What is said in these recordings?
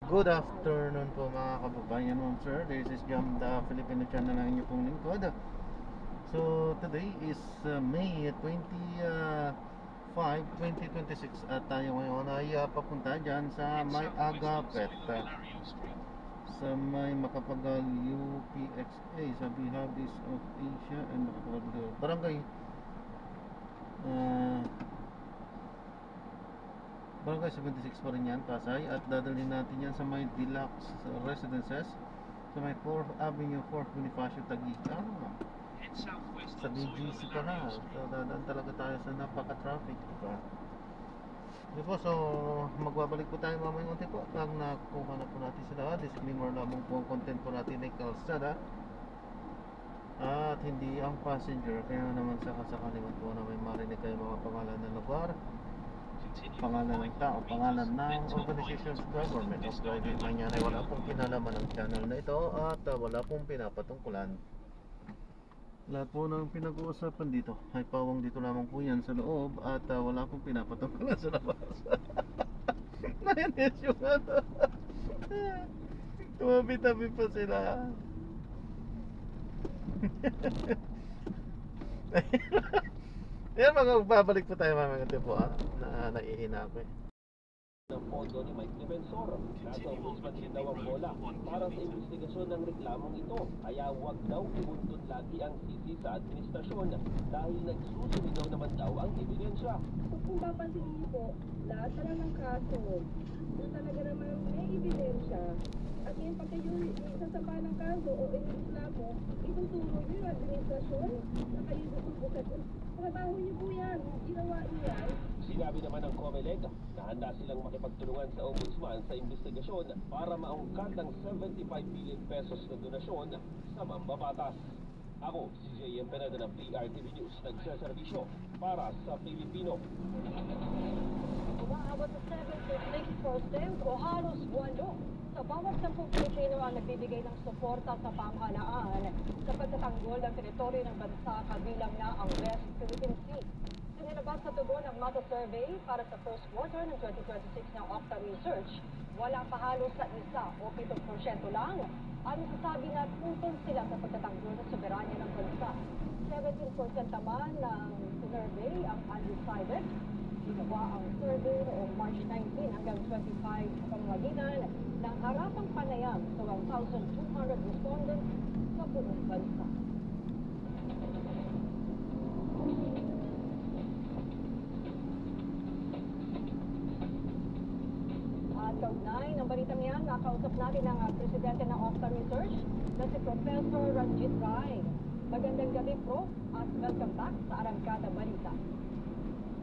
Good afternoon po mga kababayan mo, sir. This is Jam, the Filipino channel ng inyo pong lingkod. So, today is May 25, 2026 at tayo ngayon ay papunta dyan sa may Agapet, sa may Makapagal UPXA, sa Bihabis of Asia and Makapagal Barangay Barangay 76 pa rin yan, Pasay. At dadalhin natin yan sa may deluxe residences sa may 4th Avenue, 4th Bonifacio, Taguig. Sa BGC pa na. So dadaan talaga tayo sa napaka-traffic, diba? Di po, so magbabalik po tayo mamaya unti po pag nakuha na po natin sila. Disclaimer lamang po ang content po natin ay kalsada at hindi ang passenger. Kaya naman sa kasakaliman po na may marinig kayo mga pangalan ng lugar, pangalan ng tao, pangalan ng organizations, government o private man yan, ay wala pong kinalaman ng channel na ito at wala pong pinapatungkulan. Lahat po ng pinag-uusapan dito ay pawang dito lamang po yan sa loob at wala pong pinapatungkulan sa labas. Nainis yung ano. Tumabi-tabi pa sila. Yan, babalik po tayo mamaya po na naiihina ako eh. Ng pondo ni Mike Defensor. Nasa ombudsman din daw ang bola para sa investigasyon ng reklamong ito. Kaya huwag daw ibuntun lagi ang sisi sa administrasyon dahil nagsusumigaw naman daw ang ebidensya. Kung papansinin niyo po, lahat na lang ng kaso na talaga naman may ebidensya at yung pagka yung isasamba ng kaso o inireklamo, ituturo niyo yung administrasyon na kayo bukas. Trabaho niyo po yan, ginawa niyo yan. Sinabi naman ng COMELEC na handa silang makipagtulungan sa ombudsman sa investigasyon para maungkat ang 75 billion pesos na donasyon sa mambabatas. Ako, si J.M. Peneda ng PRTV News, nagsaservisyo para sa Pilipino. Umaabot sa 76% o halos 8 sa bawat 10 Pilipino ang nagbibigay ng suporta sa pamahalaan sa pagtatanggol ng teritoryo ng bansa kabilang na ang West Philippine Sea. Sinilabas sa tugon ng Mata Survey para sa first quarter ng 2026 ng Octa Research, wala pa halos sa 1 o 7% lang ang nasasabi na tutol sila sa pagtatanggol ng soberanya ng bansa. 17% naman ng survey ang undecided. Ginawa ang survey noong March 19 hanggang 25 sa pamamagitan ng harapang panayam sa 1,200 respondents sa buong bansa. At kaugnay ng balitang yan, nakausap natin ang presidente ng Octa Research na si Professor Ranjit Rai. Magandang gabi, Prof. At welcome back sa Arangkada Balita.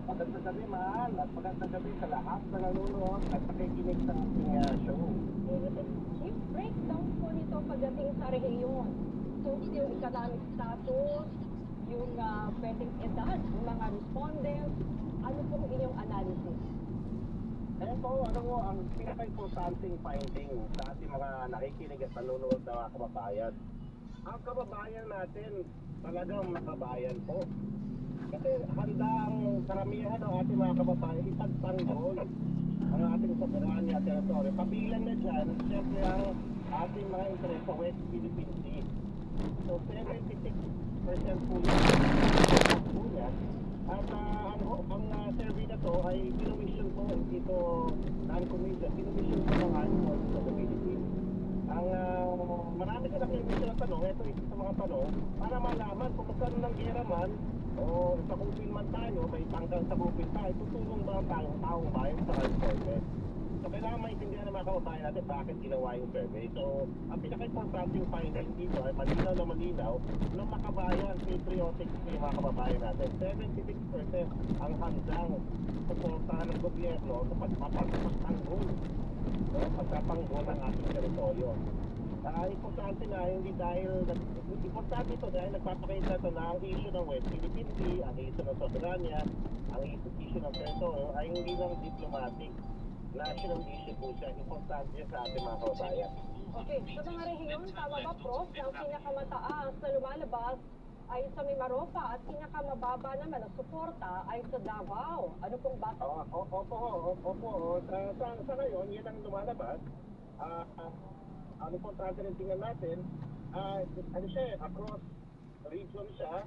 Magandang gabi, Mahal, at magandang gabi sa lahat na nanonood at nakikinig sa ating show. Chief, breakdown po nito pagdating sa rehiyon. Socio-economic status, yung pwedeng edad ng mga respondents, ano po inyong analysis? Ito, ang pinaka-importanting finding sa ating mga nakikinig at nanonood na mga kababayan. Ang kababayan natin, talagang makabayan po. Kasi handa ang karamihan ng ating mga kababayan ipagtanggol ang ating soberanya at teritoryo. Kabilan na dyan, siyempre ang ating mga interest sa West Philippine Sea. So 76% po yan. At ang survey na to ay kinomission po dito non-commission. Kinomission po ng Armed sa the Philippines. Ang marami ka na ng tanong, ito isa sa mga tanong, para malaman kung magkaroon ng gera man o sa kupil man tayo, may tanggal sa kupil tayo, tutulong ba ang taong bayan sa survey? So kailangan maintindihan ng mga kababayan natin bakit ginawa yung survey. So ang pinaka-importanting finding dito ay malinaw na malinaw ng makabayan, patriotic yung mga kababayan natin. 76% ang handang suportahan ng gobyerno sa pagpapanggol o pagpapanggol ng ating teritoryo. Importante na hindi dahil importante ito dahil nagpapakita ito na ang issue ng West Philippine Sea, ang issue ng soberanya, ang issue ng teritoryo ay hindi lang diplomatic. National issue po siya. Importante sa ating mga kababayan. Okay, sa mga rehiyon, tama ba, Prof, na ang pinakamataas na lumalabas ay sa Mimaropa at pinakamababa naman ang suporta ay sa Davao. Ano pong bata? Opo. Sa ngayon, yan ang lumalabas. Ang importante rin tingnan natin, ano siya, across region siya,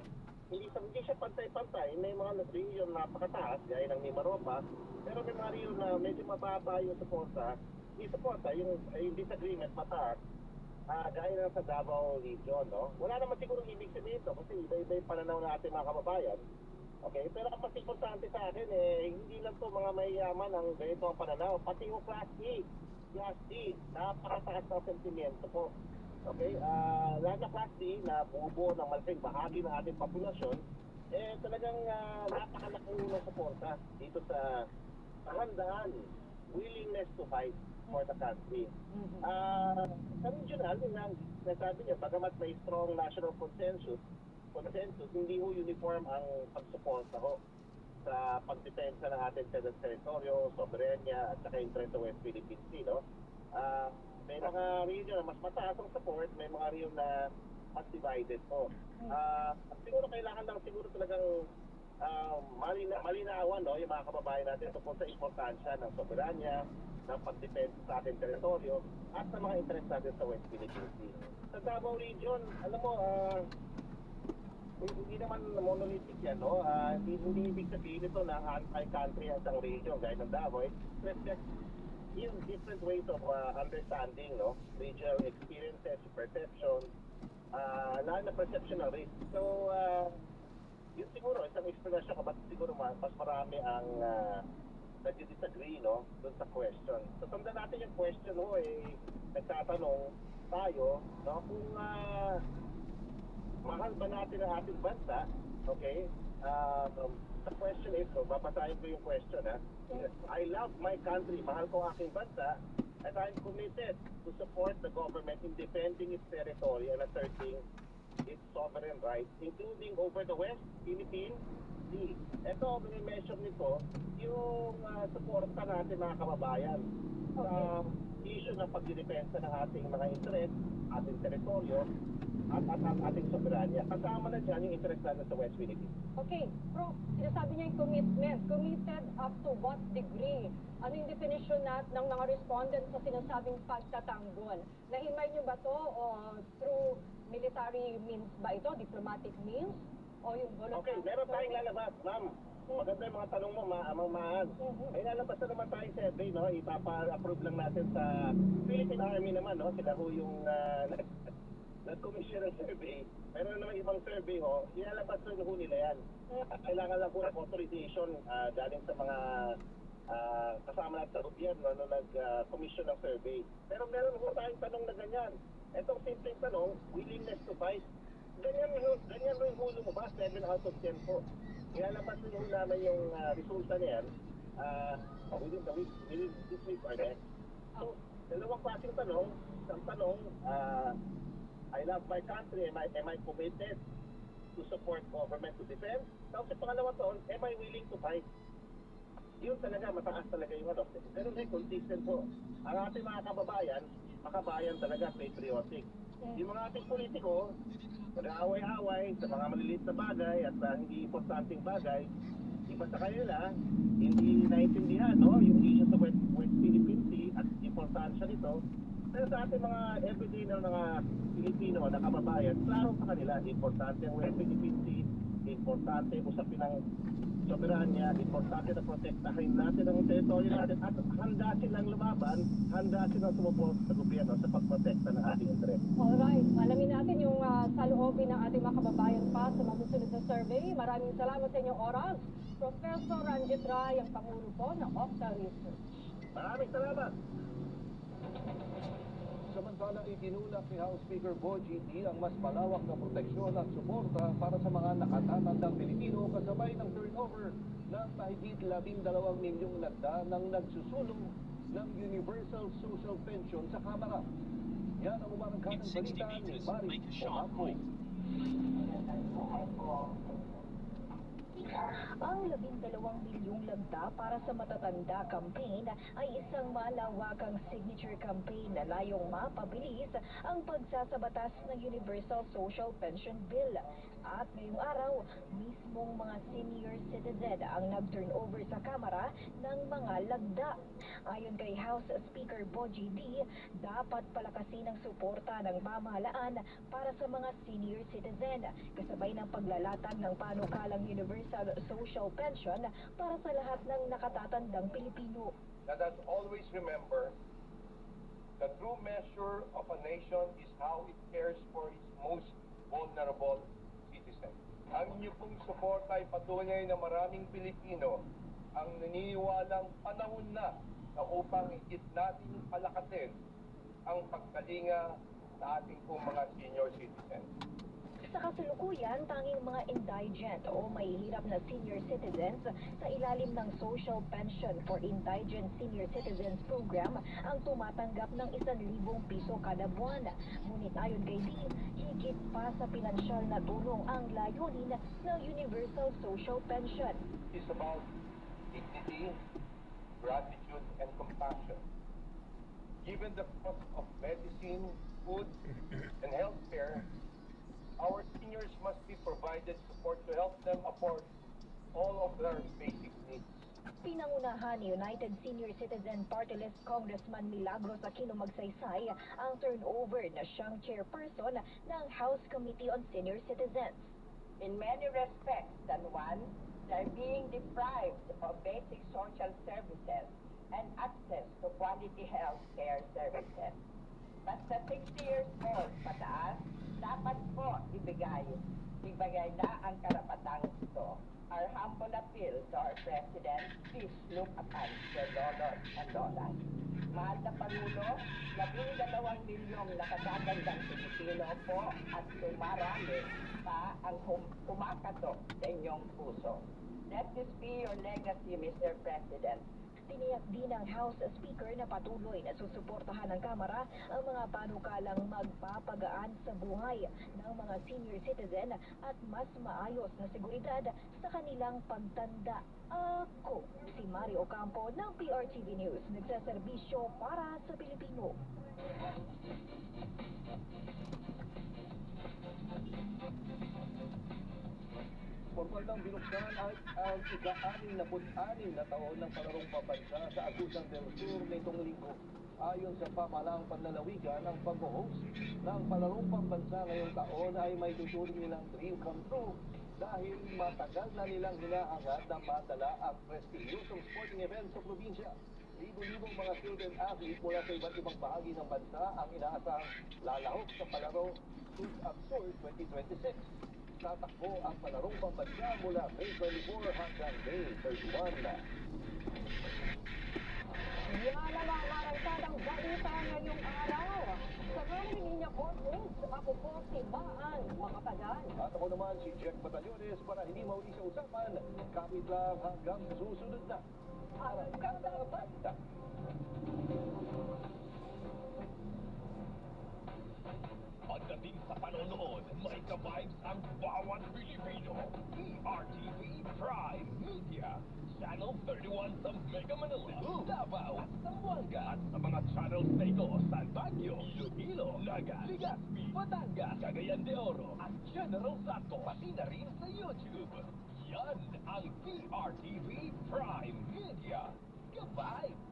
hindi siya pantay-pantay. May mga region na napakataas, gaya ng Mimaropa, pero may mga region na medyo mababa yung suporta. Yung disagreement mataas, gaya na sa Davao region, no? Wala naman siguro ibig sabihin ito kasi iba-iba yung pananaw ng ating mga kababayan. Okay, pero ang mas importante sa akin, hindi lang to mga mayayaman ang ganito ang pananaw, pati yung Class D, napakataas ng sentimento po. Okay, lalo na Class D na buo ng malaking bahagi ng ating populasyon, talagang napakalaki ng suporta dito sa handaan, willingness to fight for the country. Sa regional, yun ang nasabi niya, bagamat may strong national consensus, hindi ho uniform ang pagsuporta ho sa pagdepensa ng ating teritoryo, soberenya, at saka interest sa West Philippine Sea, no? May mga region na mas mataas ang support, may mga region na mas divided po. Siguro kailangan lang talagang malinawan, no, yung mga kababayan natin tungkol sa importansya ng soberanya, ng pagdepensa sa ating teritoryo, at sa mga interest natin sa West Philippine Sea. Sa Davao region, alam mo, hindi naman monolithic yan, no? Hindi ibig sabihin ito na anti-country ang isang region, gaya ng Davao. It reflects yung different ways of understanding, no? Regional experiences, perception, lalo na perception ng risk. So, yun siguro, isang explanation ka, ba't siguro mas marami ang nag-disagree, no? Doon sa question. So, tanda natin yung question, no? Nagtatanong tayo, no? Kung mahal ba natin ang ating bansa? Okay? The question is, so, babasahin ko yung question, ha? I love my country. Mahal ko ang aking bansa. And I'm committed to support the government in defending its territory and asserting its sovereign rights, including over the West Philippine Sea. Ito, mini-mention nito, yung suporta natin mga kababayan sa issue ng pagdidepensa ng ating mga interest, ating teritoryo, at ating soberanya. Kasama na dyan yung interest natin sa West Philippines. Okay, Prof, sinasabi niya yung commitment. Committed up to what degree? Ano yung definition ng mga respondents sa sinasabing pagtatanggol? Nahimay niyo ba to o through military means ba ito? Diplomatic means? O yung voluntary? Okay, meron tayong lalabas, ma'am. Maganda yung mga tanong mo, Ma'am. Ay lalabas na naman tayong survey, no? Ipapa-approve lang natin sa Philippine Army naman, no? Sila ho yung nag-commission ng survey. Meron naman ibang survey ho, ilalabas rin ho nila yan. Kailangan lang po ng authorization galing sa mga kasama natin sa gobyerno na nag-commission ng survey. Pero meron ho tayong tanong na ganyan. Itong simpleng tanong, willingness to fight. Ganyan rin ho lumabas, 7 out of 10 po. Ilalabas rin ho namin yung resulta niyan within this week or next. So, dalawang klaseng tanong. Isang tanong, I love my country, am I committed to support government to defend? Tapos yung pangalawa doon, am I willing to fight? Yun talaga, mataas talaga yung ano. Ganun din, consistent po. Ang ating mga kababayan talaga, patriotic. Yung mga ating politiko, nag-aaway-aaway sa mga maliliit na bagay at hindi importanteng bagay, iba sa kanila, hindi naintindihan, no? Yung issue sa West Philippine Sea at importansya nito. Pero sa ating mga everyday na mga Pilipino na kababayan, klaro sa kanila, importante ang West Philippine Sea, importante usapin ng soberanya, importante na protektahin natin ang teritoryo natin at handa silang lumaban, handa silang sumuport sa gobyerno sa pagprotekta ng ating interest. Alright, alamin natin yung saloobin ng ating mga kababayan pa sa masusunod na survey. Maraming salamat sa inyong oras. Professor Ranjit Ray, ang Pangulo po ng Octa Research. Maraming salamat! Samantalang itinulak ni House Speaker Boy G.T. ang mas malawak na proteksyon at suporta para sa mga nakatatandang Pilipino kasabay ng turnover ng mahigit 12 milyong nagda ng nagsusulong ng Universal Social Pension sa Kamara. Yan ang umarangkanang balita ni Mari Omapo. Ang 12 milyong lagda para sa matatanda campaign ay isang malawakang signature campaign na layong mapabilis ang pagsasabatas ng Universal Social Pension Bill. At ngayong araw, mismong mga senior citizen ang nag-turnover sa Kamara ng mga lagda. Ayon kay House Speaker Bogie D, dapat palakasin ang suporta ng pamahalaan para sa mga senior citizen, kasabay ng paglalatag ng panukalang Universal Social Pension para sa lahat ng nakatatandang Pilipino. Let us always remember, the true measure of a nation is how it cares for its most vulnerable citizens. Ang inyo pong suporta ay patunay na maraming Pilipino ang naniniwalang panahon na upang higit natin palakasin ang pagkalinga sa ating pong mga senior citizens. Sa kasalukuyan, tanging mga indigent o mahihirap na senior citizens sa ilalim ng Social Pension for Indigent Senior Citizens Program ang tumatanggap ng 1,000 piso kada buwan. Ngunit ayon kay D, higit pa sa pinansyal na tulong ang layunin ng Universal Social Pension. It's about dignity, gratitude, and compassion. Given the cost of medicine, food, and healthcare, our seniors must be provided support to help them afford all of their basic needs. Pinangunahan ni United Senior Citizen Party List Congressman Milagros Aquino Magsaysay ang turnover na siyang chairperson ng House Committee on Senior Citizens. In many respects, than one, they're being deprived of basic social services and access to quality health care services. Basta 60 years old pataas, dapat po ibigay na ang karapatang ito. Our humble appeal to our President, please look upon the dollars and dollars. Mahal na Pangulo, 12 milyong nakatatandang Pilipino po at sumarami pa ang kumakatok sa inyong puso. Let this be your legacy, Mr. President. Tiniyak din ng House Speaker na patuloy na susuportahan ng Kamara ang mga panukalang magpapagaan sa buhay ng mga senior citizen at mas maayos na seguridad sa kanilang pagtanda. Ako, si Mario Ocampo ng PRTV News, nagsaserbisyo para sa Pilipino. Formal nang binuksan ang ika-66 na taon ng palarong pambansa sa Agusan del Sur nitong linggo. Ayon sa pamahalaang panlalawigan, ang pag-host ng palarong pambansa ngayong taon ay may tuturing nilang dream come true dahil matagal na nilang hinahangad na madala ang prestigyosong sporting event sa probinsya. Libo-libong mga student athletes mula sa iba't ibang bahagi ng bansa ang inaasang lalahok sa palaro Youth Absurd 2026. Tatakbo ang palarong pambansa mula May 24 hanggang May 31. Yan ang mga karagsadang balita ngayong araw. Sa Romy Niña Boardings, ako po si Maan Makapagal. At ako naman si Jack Batallones para hindi mauli sa usapan. Kapit lang hanggang susunod na. Ang kada balita. Pagdating sa panonood, may ka-vibes ang bawat Pilipino. PRTV Prime Media. Channel 31 sa Mega Manila, Davao at Zamboanga. At sa mga channels na ito sa Baguio, Iloilo, Naga, Legazpi, Batangas, Cagayan de Oro at General Santos. Pati na rin sa YouTube. Yan ang PRTV Prime Media. Ka-vibes!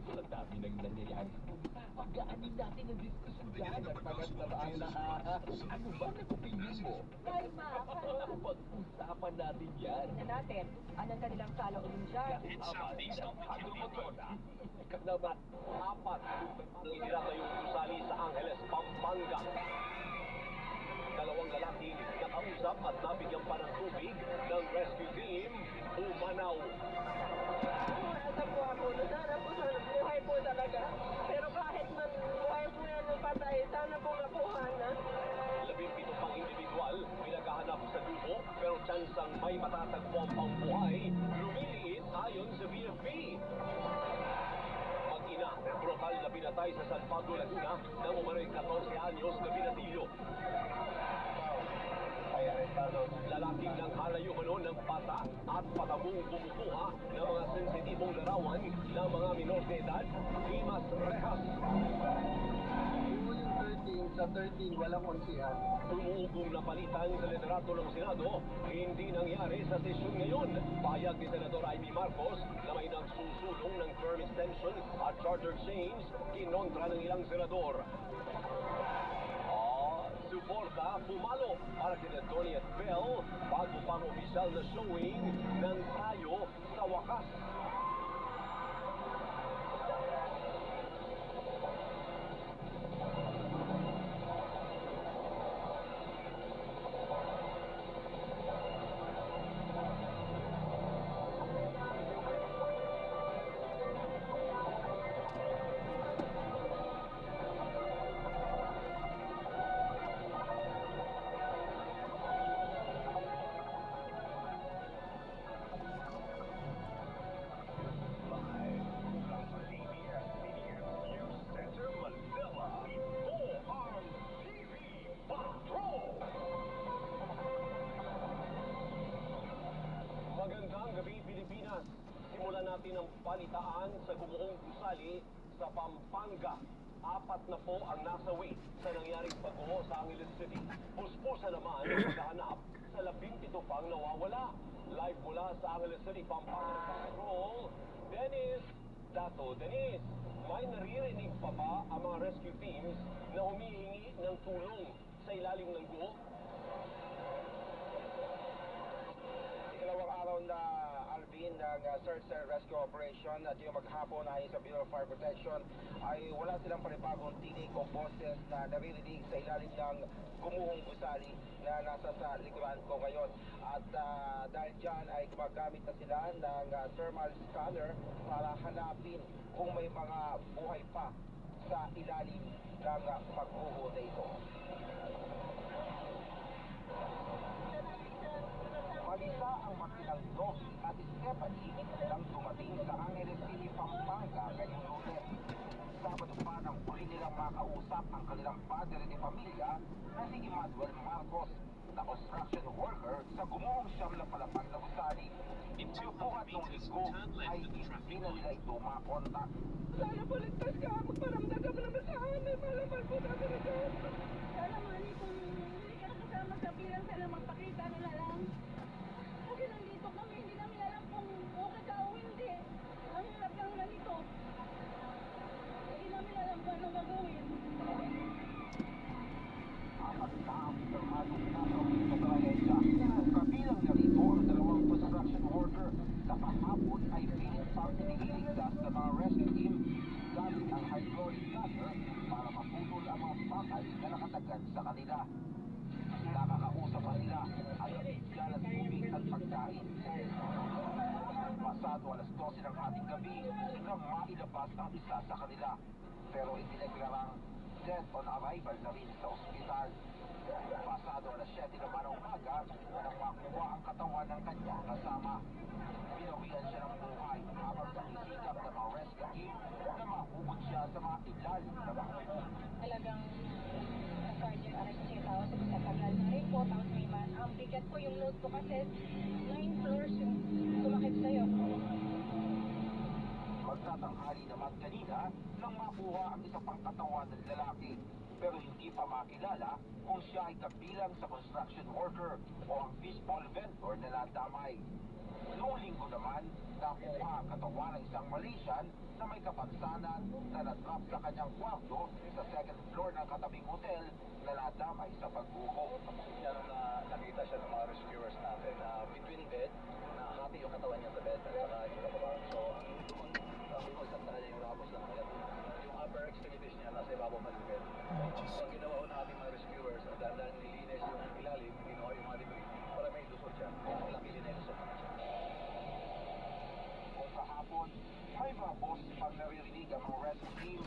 Sa dami ng nangyayari, pagkaanin natin ang diskusyon dyan at pagat na lahat. Ano ba ang opinion mo? Kalma. Pag-usapan natin yan. Tingnan natin, anong kanilang saloobin dyan? Isang agrikultura. Ikalabat, 4. Inilatayong gusali sa Angeles, Pampanga. Dalawang lalaki nakausap at nabigyan pa ng tubig ng rescue team, umanaw. Nasa po ako, sana po sa buhay po talaga. Pero kahit man buhay po yan ng patay, sana po makuha na. 17 pang individual, pinaghahanap sa grupo, pero tsansang may matatagpuan pang buhay, lumiliit ayon sa BFP. Mag-ina, brutal na binata napatay sa San Pablo, Laguna ng umano'y 14 anyos na binatilyo. Lalaking nang halayo mano ng bata at patabong kumukuha ng mga sensitibong larawan ng mga minor de edad, Dimas Rehas. Sa 13, walang onsihan. Umuugong na palitan sa liderato ng Senado, hindi nangyari sa sesyon ngayon. Payag ni Senador Amy Marcos na may nagsusulong ng term extension at charter change kinontra ng ilang senador. Suporta pumalo para kina Donnie at Bell bago pang opisyal na showing ng tayo sa wakas. Magandang gabi, Pilipinas. Simulan natin ang balitaan sa gumuhong gusali sa Pampanga. 4 na po ang nasawi sa nangyaring bago sa Angeles City. Puspusa naman ang paghahanap sa 17 pang nawawala. Live mula sa Angeles City, Pampanga Patrol, Dennis Dato. Dennis, may naririnig pa ba ang mga rescue teams na humihingi ng tulong sa ilalim ng guho? Ikalawang araw na Alvin ng Search and Rescue Operation at yung maghapon ay sa Bureau of Fire Protection ay wala silang panibagong tinig o boses na naririnig sa ilalim ng gumuhong gusali na nasa sa likuran ko ngayon. At dahil dyan ay gumagamit na sila ng thermal scanner para hanapin kung may mga buhay pa sa ilalim ng pagguho na ito. Marisa ang makinang Loki at Stephanie nang dumating sa Angeles City, Pampanga ngayong Lunes. Sabado pa nang huli nilang makausap ang kanilang padre de pamilya na si Emmanuel Marcos, na construction worker sa gumuhong siyam na palapag na gusali. Ang buhat ng linggo ay hindi na nila ito makontak. Sana po ligtas ka. Magparamdam ka naman sa amin. Malamal po natin ito. Sana mali kung hindi ka nakasama sa bilang, sana magpakita nila lang. Kasi nandito kami, hindi namin alam kung okay ka o hindi. Ang hirap lang ganito. Hindi namin alam kung anong gagawin. Apat na ang pirmadong nakawin sa trahedya. Kabilang na rito ang 2 construction worker na kahapon ay pilit pang iniligtas ng mga rescue team gamit ang hydraulic cutter para maputol ang mga bakal na nakatagad sa kanila. Nakakausap pa nila at nabigyan ng tubig at pagkain. Pasado alas 12 ng ating gabi nang mailabas ang isa sa kanila. Pero ipinaglarang dead on arrival na rin sa ospital. Pasado alas 7 naman ang umaga nang makuha ang katawan ng kanyang kasama. Binawian siya ng buhay habang nakisikap ng mga rescue team na mahubog siya sa mga ilalim na bahay. Talagang cardiac arrest siya tao sa tagal na rin po. Tapos may ang bigat ko yung load ko kasi 9 floors yung sumakit sa'yo. Magtatanghali naman kanina nang makuha ang isa pang katawan ng lalaki. Pero hindi pa makilala kung siya ay kabilang sa construction worker o ang fishball vendor na nadamay. Noong linggo naman, nakuha ang katawan ng isang Malaysian na may kapansanan na natrap sa kanyang kwarto sa 2nd floor ng katabing hotel na nadamay sa pagbuko. Nakita siya ng mga rescuers natin between bed, nahati yung katawan niya sa bed at saka yung kababa. So, ang bumagsak sa kanya yung ramos ng kaya. Yung upper extremities niya nasa ibabaw pa ng bed. So, ang ginawa ko ng ating mga rescuers, dahil nilinis yung ilalim, ginawa yung mga debris para may lusot siya. Malaki din ay lusot naman siya. Kung kahapon, may mga boss pang naririnig ang mga rescue team.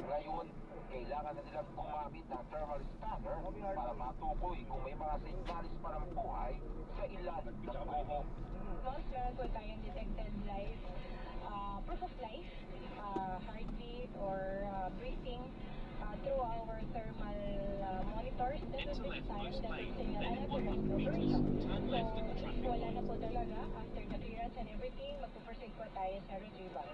Ngayon, kailangan na nilang gumamit ng thermal scanner para matukoy kung may mga signalis pa ng buhay sa ilalim ng guho. Once meron po tayong detected life, proof of life, heartbeat or Pampanga, after the clearance and everything, magpuproceed po tayo sa retrieval.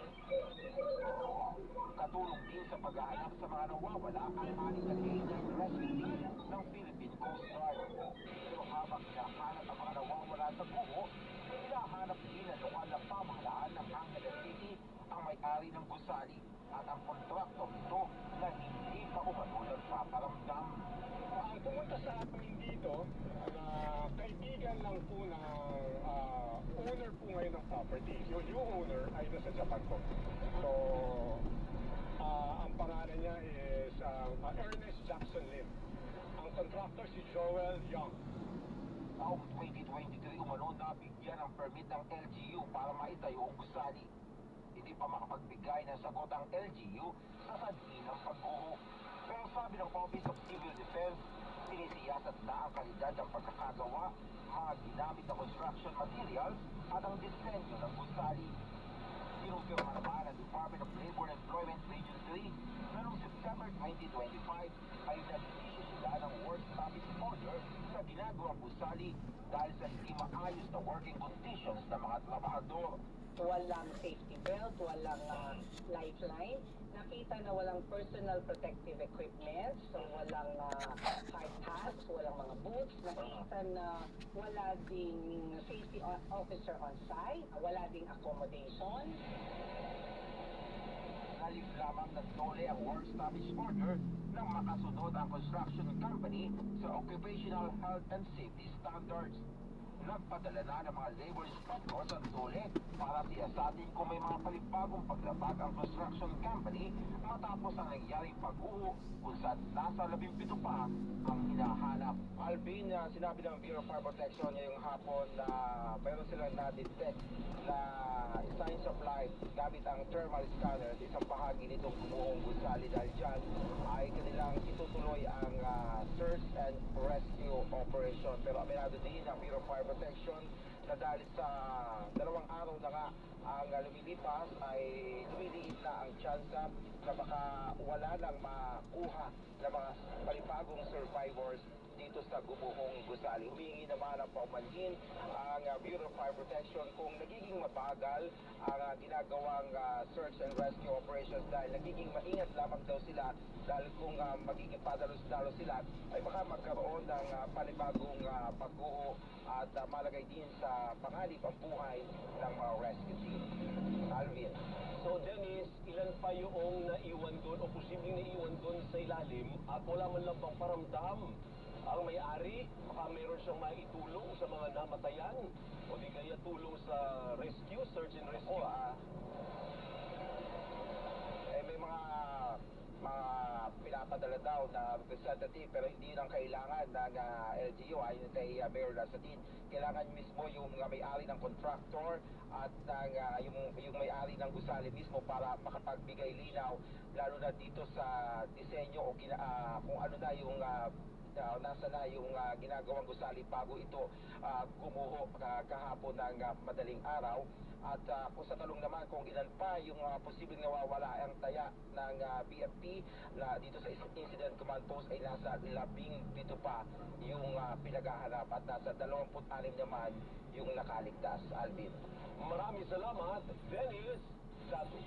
Katulong din sa paghahanap sa mga nawawala ang aning na rescue team ng Philippine Coast Guard. Pero habang hinahanap ang mga nawawala sa buho, hinahanap din ang lokal na pamahalaan ng Angeles City ang may-ari ng gusali at ang kontraktor nito na hindi pa umano nagpaparamdam. Pumunta sa amin dito, kaibigan lang po ng owner po ngayon ng property. Yung new owner ay nasa Japan po. So, ang pangalan niya is Ernest Jackson Lim. Ang contractor si Joel Young. Taong 2023 umano nabigyan ng permit ng LGU para maitayo ang gusali. Hindi pa makapagbigay ng sagot ang LGU sa sanhi ng pagguho. Pero sabi ng Office of Civil Defense, sinisiyasat na ang kalidad ng pagkakagawa, mga ginamit na construction materials at ang disenyo ng gusali. Pinumpirma naman ang Department of Labor and Employment Region 3 na noong September 2025 ay nag-issue sila ng work stoppage order sa ginagawang gusali dahil sa hindi maayos na working conditions ng mga trabahador. Walang safety belt, walang lifeline. Nakita na walang personal protective equipment, so walang hard hats, walang mga boots. Nakita na wala ding safety officer on site, wala ding accommodation. Nalif lamang ng DOLE ang work stoppage order nang makasunod ang construction company sa occupational health and safety standards. Nagpadala na ng mga labor inspectors ang DOLE para siyasatin kung may mga palibagong paglabag ang construction company matapos ang nangyaring pagguho kung saan nasa 17 pa ang hinahanap. Alvin, sinabi ng Bureau of Fire Protection ngayong hapon na mayroon silang na-detect na signs of life gamit ang thermal scanner at isang bahagi nitong bumuong gusali dahil dyan ay kanilang itutuloy ang search and rescue operation. Pero aminado din ang Bureau of Fire Protection na dahil sa 2 araw na nga ang lumilipas ay lumiliit na ang tsansa na baka wala nang makuha na mga palibagong survivors dito sa gumuhong gusali. Humingi naman ang paumanhin ang Bureau of Fire Protection kung nagiging mabagal ang ginagawang search and rescue operations dahil nagiging maingat lamang daw sila dahil kung magiging padalos-dalos sila ay baka magkaroon ng panibagong pagguho at malagay din sa panganib ang buhay ng mga rescue team. Alvin. So Dennis, ilan pa yung naiwan doon o posibleng naiwan doon sa ilalim at wala man lang bang paramdam ang may-ari? Baka mayroon siyang maitulong sa mga namatayan o di kaya tulong sa rescue, search and rescue? May mga pinapadala daw na representative pero hindi lang kailangan ng LGU ayon kay Mayor Lasatin. Kailangan mismo yung may-ari ng contractor at yung may-ari ng gusali mismo para makapagbigay linaw lalo na dito sa disenyo o kung ano na yung nasa na yung ginagawang gusali bago ito gumuho kahapon ng madaling araw. At kung sa talong naman kung ilan pa yung posibleng nawawala ang taya ng BFP na dito sa Incident Command Post ay nasa 17 pa yung pinaghahanap at nasa 26 naman yung nakaligtas. Alvin. Maraming salamat, Dennis Sato.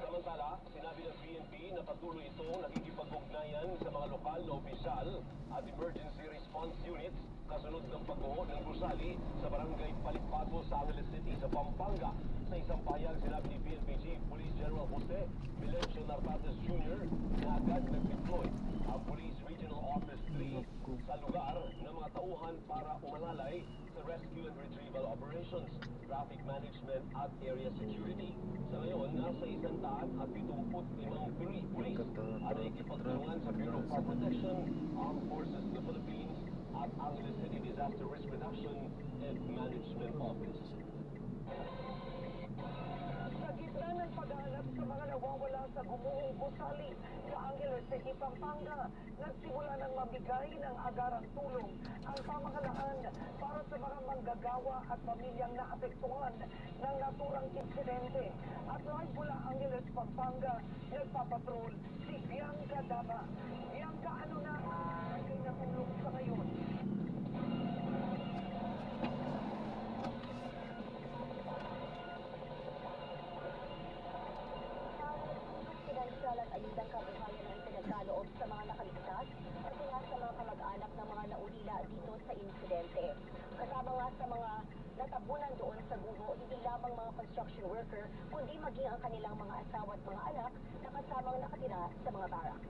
Samantala, sinabi ng PNP na patuloy itong nakikipag-ugnayan sa mga lokal na opisyal at emergency response units kasunod ng pagguho ng gusali sa barangay Palipato sa Angeles City sa Pampanga. Sa isang pahayag, sinabi ni PNP Chief Police General Jose Milencio Narvaez Jr. na agad nag-deploy ang Police Regional Office 3 sa lugar ng mga tauhan para umalalay sa rescue and retrieval operations, traffic management at area security. Sa ngayon, nasa 175 police at nakikipagtulungan sa Bureau of Fire Protection, Armed Forces of the Philippines at Angeles City Disaster Risk Reduction and Management Office. Sa gitna ng paghahanap sa mga nawawala sa gumuhong gusali sa Angeles City, Pampanga, nagsimula ng mabigay ng agarang tulong ang pamahalaan para sa mga manggagawa at pamilyang naapektuhan ng naturang insidente. At live mula Angeles, Pampanga, nagpapatrol si Bianca Daba. Bianca, ano na ang natulong sa ngayon? solidang kabuhayan ang ipinagkaloob sa mga nakaligtas at sila sa mga kamag-anak ng mga naulila dito sa insidente. Kasama nga sa mga natabunan doon sa guho, hindi lamang mga construction worker, kundi maging ang kanilang mga asawa at mga anak na kasamang nakatira sa mga barak.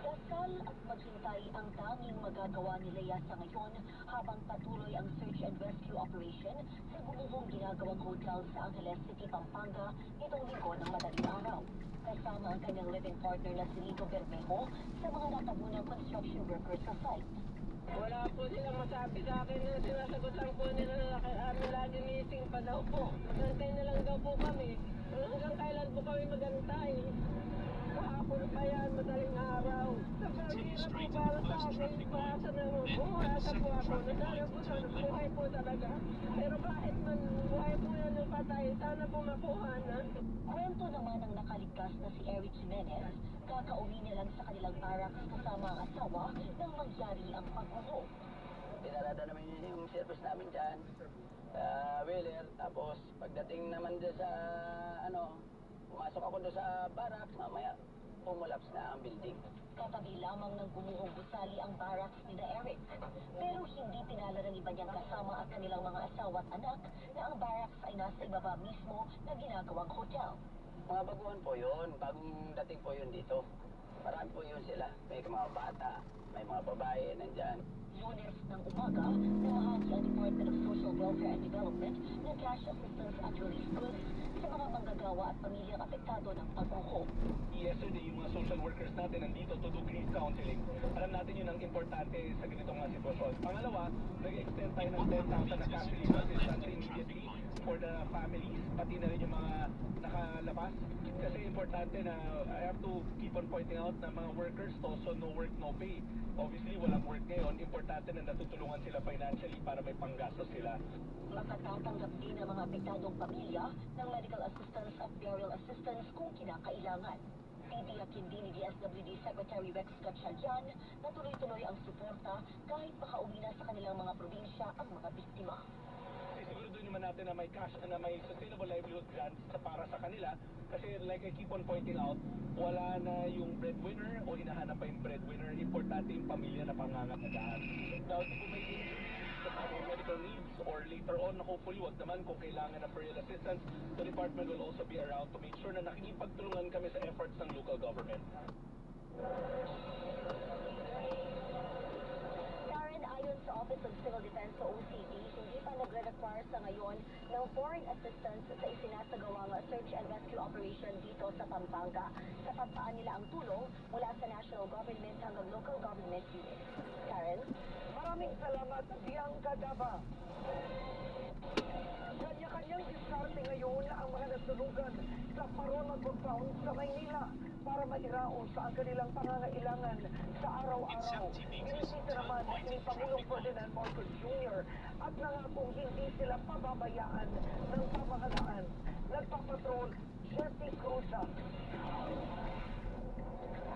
Dasal at maghintay ang tanging magagawa ni Lea sa ngayon habang patuloy ang search and rescue operation sa gumuhong ginagawang hotel sa Angeles City, Pampanga nitong linggo ng madaling araw. Kasama ang kanyang living partner na si Rico Bermejo sa mga natabunang construction workers sa site. Wala po silang masabi sa akin na sinasagutan po nila na kami lagi missing pa daw po. Magantay na lang daw po kami. Hanggang kailan po kami magantay? Kahapon pa yan, madaling araw. Sa hirap po para sa akin, paasa na mo. Buhasa po ako. Nasana po sa buhay po talaga. Pero kahit man buhay po yan ng patay, sana po makuha na. Kwento naman ng nakaligtas na si Eric Jimenez, kakauwi nilang sa kanilang barracks kasama ang asawa nang mangyari ang pagguho. Pinarada namin yung service namin dyan sa Wheeler. Tapos pagdating naman dyan sa pumasok ako doon sa barracks, mamaya pumulaps na ang building. Katabi lamang ng gumuhong gusali ang barracks ni Eric. Pero hindi pinala ng iba niyang kasama at kanilang mga asawa at anak na ang barracks ay nasa ibaba mismo na ginagawang hotel. Mga baguhan po yun, bagong dating po yun dito. Marami po yun sila. May mga bata, may mga babae nandyan. Lunes ng umaga, namahagi ang Department of Social Welfare and Development ng cash assistance at relief goods sa mga manggagawa at pamilyang apektado ng pagguho. Yesterday, yung mga social workers natin nandito to do grief counseling. Alam natin yun ang importante sa ganitong mga sitwasyon. Pangalawa, nag-extend tayo ng 10,000 na cash relief assistance immediately for the families, pati na rin yung mga nakalabas. Kasi importante na I have to keep on pointing out na mga workers also no work, no pay. Obviously, walang work ngayon. Importante na natutulungan sila financially para may panggastos sila. Makatatanggap din ang mga apektadong pamilya ng medical assistance at burial assistance kung kinakailangan. Titiyakin din ni DSWD Secretary Rex Gatchalian na tuloy-tuloy ang suporta kahit makauwi na sa kanilang mga probinsya ang mga biktima. Siguro naman natin na may cash na may sustainable livelihood grants para sa kanila kasi like I keep on pointing out, wala na yung breadwinner o hinahanap pa yung breadwinner. Importante yung pamilya na pangangalagaan. Now, kung may medical needs or later on, hopefully, wag naman kung kailangan ng burial assistance, the department will also be around to make sure na nakikipagtulungan kami sa efforts ng local government. Karen, ayon sa Office of Civil Defense sa OCD, hindi pa nagre-require sa ngayon ng foreign assistance sa isinasagawang search and rescue operation dito sa Pampanga. Sapat nila ang tulong mula sa national government hanggang local government units. Karen? Maraming salamat, Bianca Daba. Kanya-kanyang diskarte ngayon ang mga nasunugan sa Parola Compound sa Maynila para mairaos sa ang kanilang pangangailangan sa araw-araw. Binisita naman ni Pangulong Ferdinand Marcos Jr. at nangakong hindi sila pababayaan ng pamahalaan. Nagpapatrol, Jesse Cruza.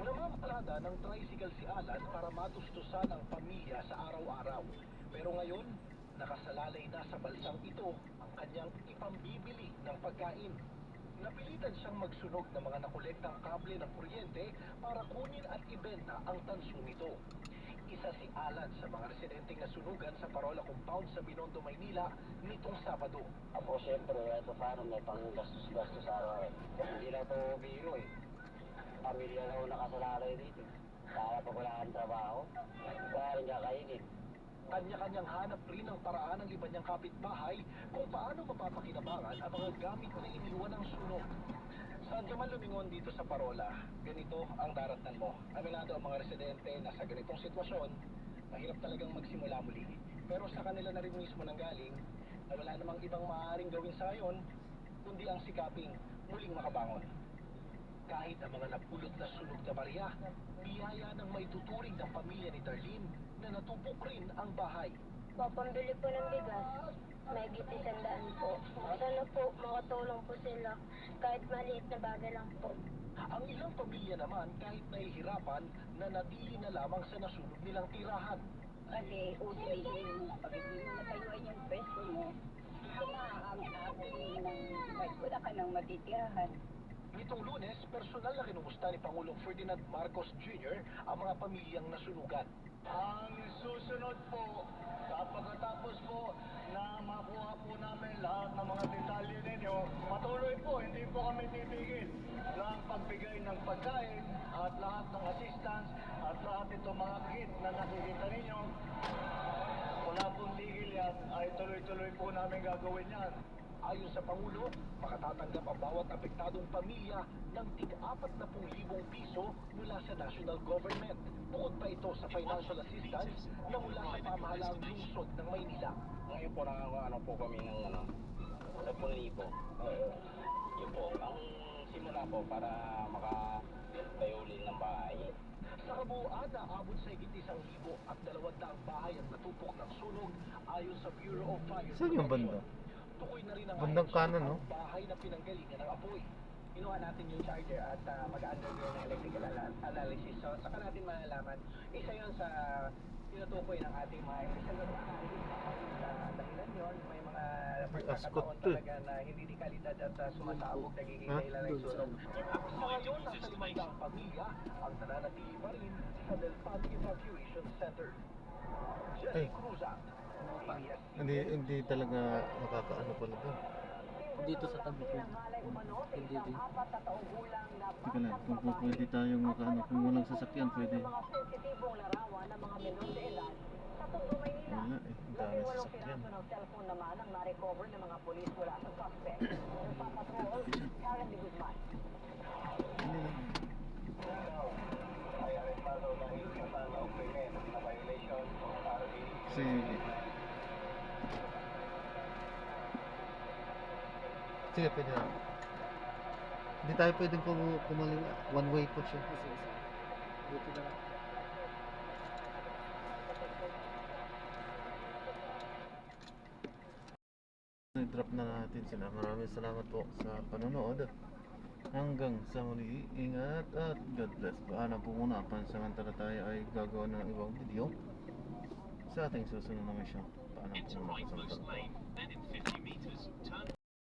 Namamalada ng tricycle si Alan para matustusan ang pamilya sa araw-araw. Pero ngayon, nakasalalay na sa balsang ito ang kanyang ipambibili ng pagkain. Napilitan siyang magsunog ng mga nakolektang kable ng kuryente para kunin at ibenta ang tanso nito. Isa si Alan sa mga residenteng nasunugan sa Parola Compound sa Binondo, Maynila nitong Sabado. Ako siyempre, ito paano may pang-gastos-gastos araw. Hindi na ito biro eh. Pamilya na ako nakasalalay dito. Kaya pag wala kang trabaho, kaya rin kakainin. Kanya-kanyang hanap rin ang paraan ng iba niyang kapitbahay kung paano mapapakinabangan ang mga gamit na iniwan ng sunog. Saan ka man lumingon dito sa Parola, ganito ang daratnan mo. Aminado ang mga residente na sa ganitong sitwasyon, mahirap talagang magsimula muli. Pero sa kanila na rin mismo nanggaling na wala namang ibang maaaring gawin sa ngayon, kundi ang sikaping muling makabangon. Kahit ang mga napulot na sunog na barya, biyaya ng may tuturing ng pamilya ni Darlene na natupok rin ang bahay. Papambili po ng bigas, may git-100 po. Sana po makatulong po sila kahit maliit na bagay lang po. Ang ilang pamilya naman kahit nahihirapan na natili na lamang sa nasunog nilang tirahan. Kasi usually, pag hindi mo natayuan yung pwesto mo, ito na ang ating wala ka nang matitirahan. Nitong Lunes, personal na kinumusta ni Pangulong Ferdinand Marcos Jr. ang mga pamilyang nasunugan. Ang susunod po, pagkatapos po na makuha po namin lahat ng mga detalye ninyo, patuloy po, hindi po kami titigil ng pagbigay ng pagkain at lahat ng assistance at lahat itong mga kit na nakikita ninyo. Wala pong tigil yan, ay tuloy-tuloy po namin gagawin yan. Ayon sa Pangulo, makatatanggap ang bawat apektadong pamilya ng tig-40,000 piso mula sa national government. Bukod pa ito sa financial assistance na mula sa pamahalaang lungsod ng Maynila. Ngayon po nakakaano po kami ng 10,000. Yun po, ang simula po para makatayo ulit ng bahay. Sa kabuuan, naabot sa higit 1,000 at 200 bahay ang natupok ng sunog ayon sa Bureau of Fire Saan yung banda? Tukoy na rin ang Bandang kanan, no? bahay na pinanggalingan ng apoy. Kinuha natin yung charger at mag-undergo ng electrical analysis. So, saka natin malalaman, isa yun sa tinutukoy ng ating mga electrical analysis. Dahilan yun, may mga pagkakataon talaga na hindi di kalidad at sumasabog, nagiging dahilan ng sunog. Sa ngayon, nasa 500 pamilya ang nananatili pa rin sa Del Pan Evacuation Center. Jesse Cruza, Hindi talaga nakakaano pala doon. Dito sa tabi ko. Hindi din. Teka lang, kung pwede tayong makaano, kung walang sasakyan pwede. Mga sensitibong larawan ng mga menor sa edad sa Tondo, Maynila. Wala eh, ang dami Labing sasakyan. piraso ng cellphone naman ang na-recover ng mga polis mula sa suspect. Nagpapatrol, Karen de Guzman. Hindi lang. Ay arestado dahil sa krimen na violation of RA. Kasi sige, pwede na. Hindi tayo pwedeng kumaling. One way po siya. Dito na lang. I-drop na natin sila. Maraming salamat po sa panonood. Hanggang sa muli, ingat at God bless. Paalam po muna. Pansamantala tayo ay gagawa ng ibang video sa ating susunod na mission. Paalam po muna. Pansamantala po.